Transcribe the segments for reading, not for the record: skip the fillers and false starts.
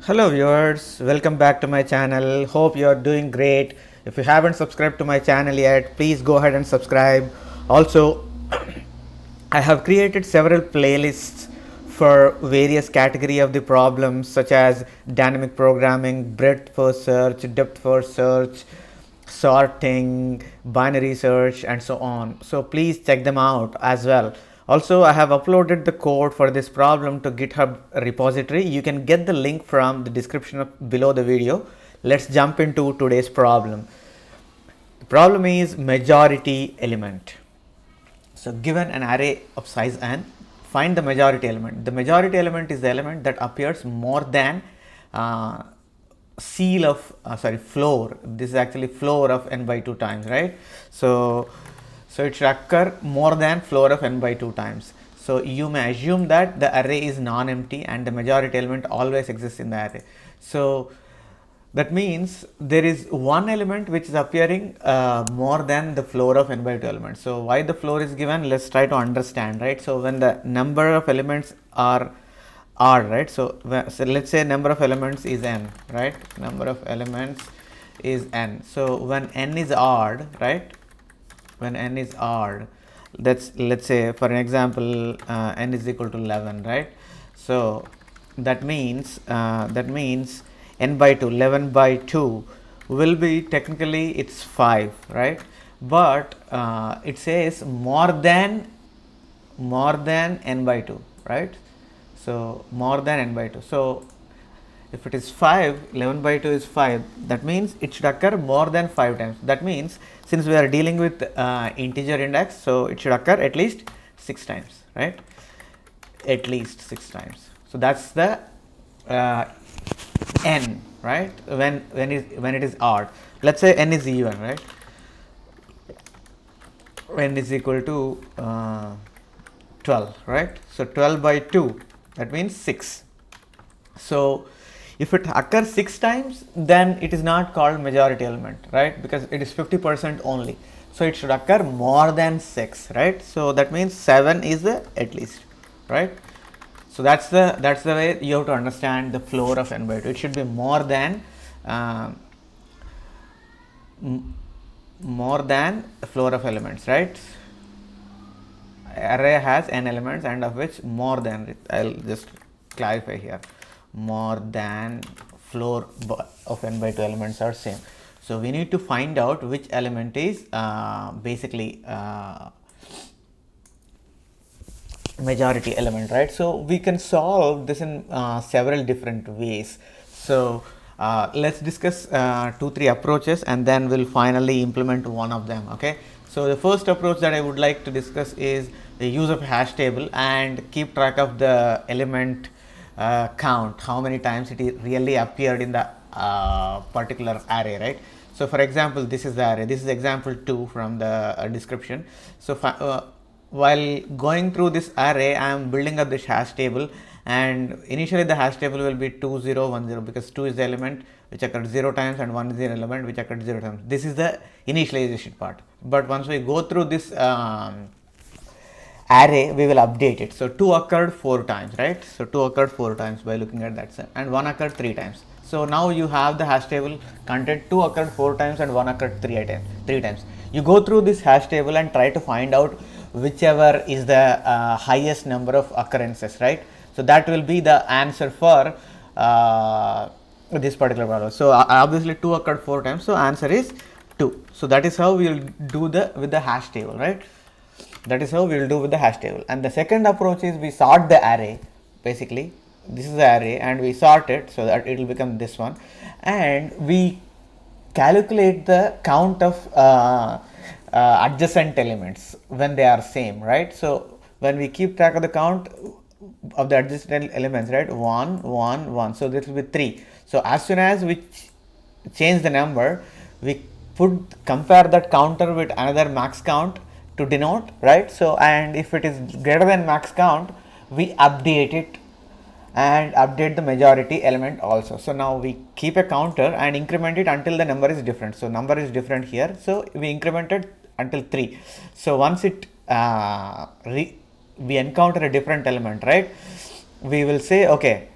Hello viewers, welcome back to my channel. Hope you are doing great. If you haven't subscribed to my channel yet, please go ahead and subscribe. Also, I have created several playlists for various category of the problems such as dynamic programming, breadth first search, depth first search, sorting, binary search, and so on. So please check them out as well. Also, I have uploaded the code for this problem to GitHub repository. You can get the link from the description below the video. Let's jump into today's problem. The problem is majority element. So given an array of size n, find the majority element. The majority element is the element that appears more than floor. This is actually floor of n by 2 times, right? So it should occur more than floor of n by 2 times. So you may assume that the array is non-empty and the majority element always exists in the array. So that means there is one element which is appearing more than the floor of n by 2 elements. So why the floor is given, let's try to understand, right? So when the number of elements are odd, right? So let's say number of elements is n, right? Number of elements is n. So when n is odd, right? When n is odd, let's say for an example n is equal to 11, right? So that means n by 2, 11 by 2 will be technically it's 5, right? But it says more than n by 2, right? So more than n by 2. So if it is 5, 11 by 2 is 5, that means it should occur more than 5 times. That means since we are dealing with integer index, so it should occur at least 6 times, right? At least 6 times. So that's the n, right? When it is odd. Let's say n is even, right? N is equal to 12, right? So 12 by 2, that means 6. So if it occurs 6 times, then it is not called majority element, right? Because it is 50% only. So it should occur more than 6, right? So that means 7 is the at least, right? So that's the way you have to understand the floor of n by 2. It should be more than the floor of elements, right? Array has n elements and of which more than, I'll just clarify here, more than floor of n by 2 elements are same. So we need to find out which element is basically majority element, right? So we can solve this in several different ways. So let's discuss 2-3 approaches and then we'll finally implement one of them. Okay, so the first approach that I would like to discuss is the use of hash table and keep track of the element count, how many times it really appeared in the particular array, right? So for example, this is the array, this is example 2 from the description. So while going through this array, I am building up this hash table, and initially the hash table will be 2 0 1 0 because 2 is the element which occurred 0 times and 1 is the element which occurred 0 times. This is the initialization part. But once we go through this array, we will update it. So 2 occurred 4 times, right? So 2 occurred 4 times by looking at that, and 1 occurred 3 times. So now you have the hash table content 2 occurred 4 times and 1 occurred 3 times. You go through this hash table and try to find out whichever is the highest number of occurrences, right? So that will be the answer for this particular problem. So obviously 2 occurred 4 times, so answer is 2. So that is how we will do with the hash table, right? That is how we will do with the hash table. And the second approach is we sort the array. Basically this is the array and we sort it so that it will become this one, and we calculate the count of adjacent elements when they are same, right? So when we keep track of the count of the adjacent elements, right, 1 1 1, so this will be 3. So as soon as we change the number, we compare that counter with another max count to denote, right? So and if it is greater than max count, we update it and update the majority element also. So now we keep a counter and increment it until the number is different. So number is different here, so we incremented until 3. So once it we encounter a different element, right, we will say okay,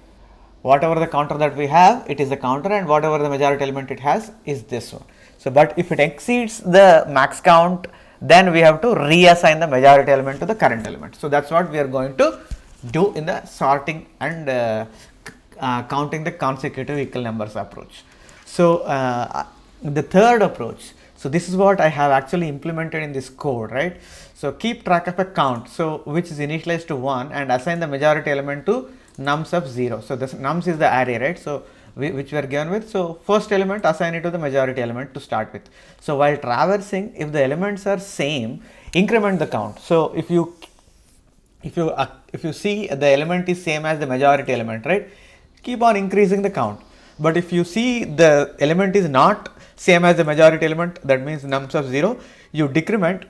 whatever the counter that we have, it is the counter, and whatever the majority element it has is this one. So, but if it exceeds the max count, then we have to reassign the majority element to the current element. So, that is what we are going to do in the sorting and counting the consecutive equal numbers approach. So, the third approach, so this is what I have actually implemented in this code, right. So, keep track of a count, so which is initialized to 1 and assign the majority element to nums of 0. So, this nums is the array, right. So, which we are given with. So, first element assign it to the majority element to start with. So, while traversing, if the elements are same, increment the count. So, if you see the element is same as the majority element, right, keep on increasing the count. But if you see the element is not same as the majority element, that means nums of 0, you decrement.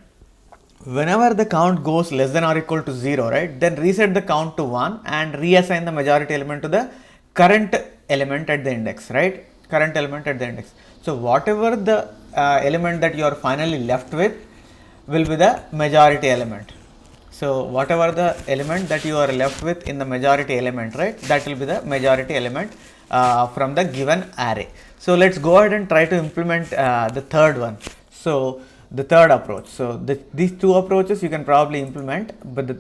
Whenever the count goes less than or equal to 0, right, then reset the count to 1 and reassign the majority element to the current element at the index, right, current element at the index. So, whatever the element that you are finally left with will be the majority element. So, whatever the element that you are left with in the majority element, right, that will be the majority element from the given array. So, let us go ahead and try to implement the third one. So, the third approach. So, these two approaches you can probably implement, but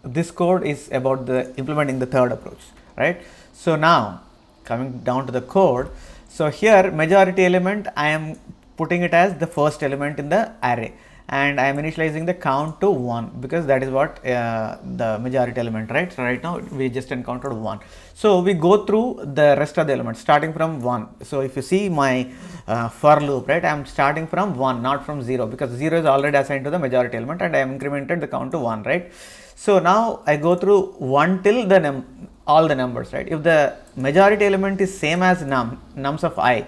this code is about the implementing the third approach, right. So, now coming down to the code. So, here majority element I am putting it as the first element in the array, and I am initializing the count to 1 because that is what the majority element, right. So, right now we just encountered 1. So, we go through the rest of the elements starting from 1. So, if you see my for loop, right, I am starting from 1, not from 0, because 0 is already assigned to the majority element and I am incremented the count to 1, right. So, now I go through 1 till the all the numbers, right. If the majority element is same as nums of I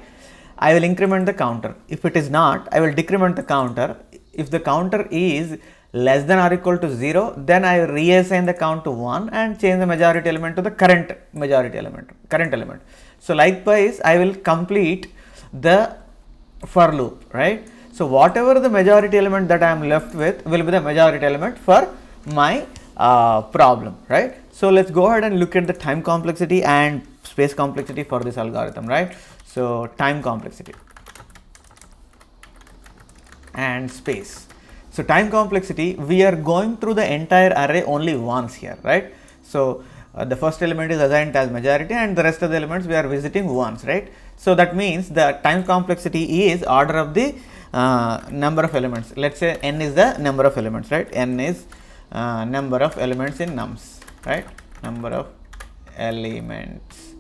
will increment the counter. If it is not, I will decrement the counter. If the counter is less than or equal to 0, then I will reassign the count to 1 and change the majority element to the current majority element, current element. So, likewise, I will complete the for loop, right. So, whatever the majority element that I am left with will be the majority element for my problem, right. So, let us go ahead and look at the time complexity and space complexity for this algorithm, right. So, time complexity and space. So, time complexity, we are going through the entire array only once here, right. So, the first element is assigned as majority and the rest of the elements we are visiting once, right. So, that means the time complexity is order of the number of elements. Let us say n is the number of elements, right. N is number of elements in nums, right, number of elements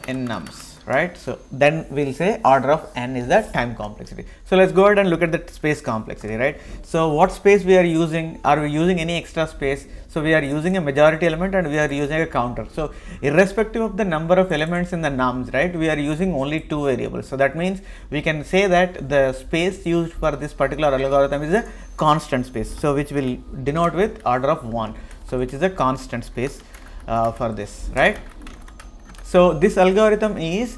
in nums, right. So, then we will say order of n is the time complexity. So, let us go ahead and look at the space complexity, right. So, what space we are using? Are we using any extra space? So, we are using a majority element and we are using a counter. So, irrespective of the number of elements in the nums, right, we are using only two variables. So, that means we can say that the space used for this particular algorithm is a constant space. So, which will denote with order of 1. So, which is a constant space for this, right. So, this algorithm is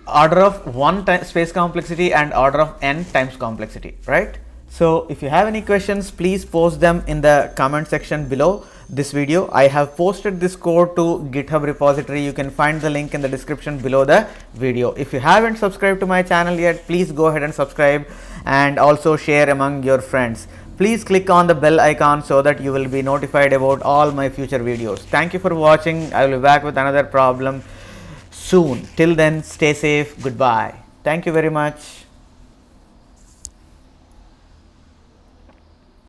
order of 1 space complexity and order of n times complexity, right. So, if you have any questions, please post them in the comment section below this video. I have posted this code to GitHub repository. You can find the link in the description below the video. If you haven't subscribed to my channel yet, please go ahead and subscribe and also share among your friends. Please click on the bell icon so that you will be notified about all my future videos. Thank you for watching. I will be back with another problem soon. Till then, stay safe. Goodbye. Thank you very much.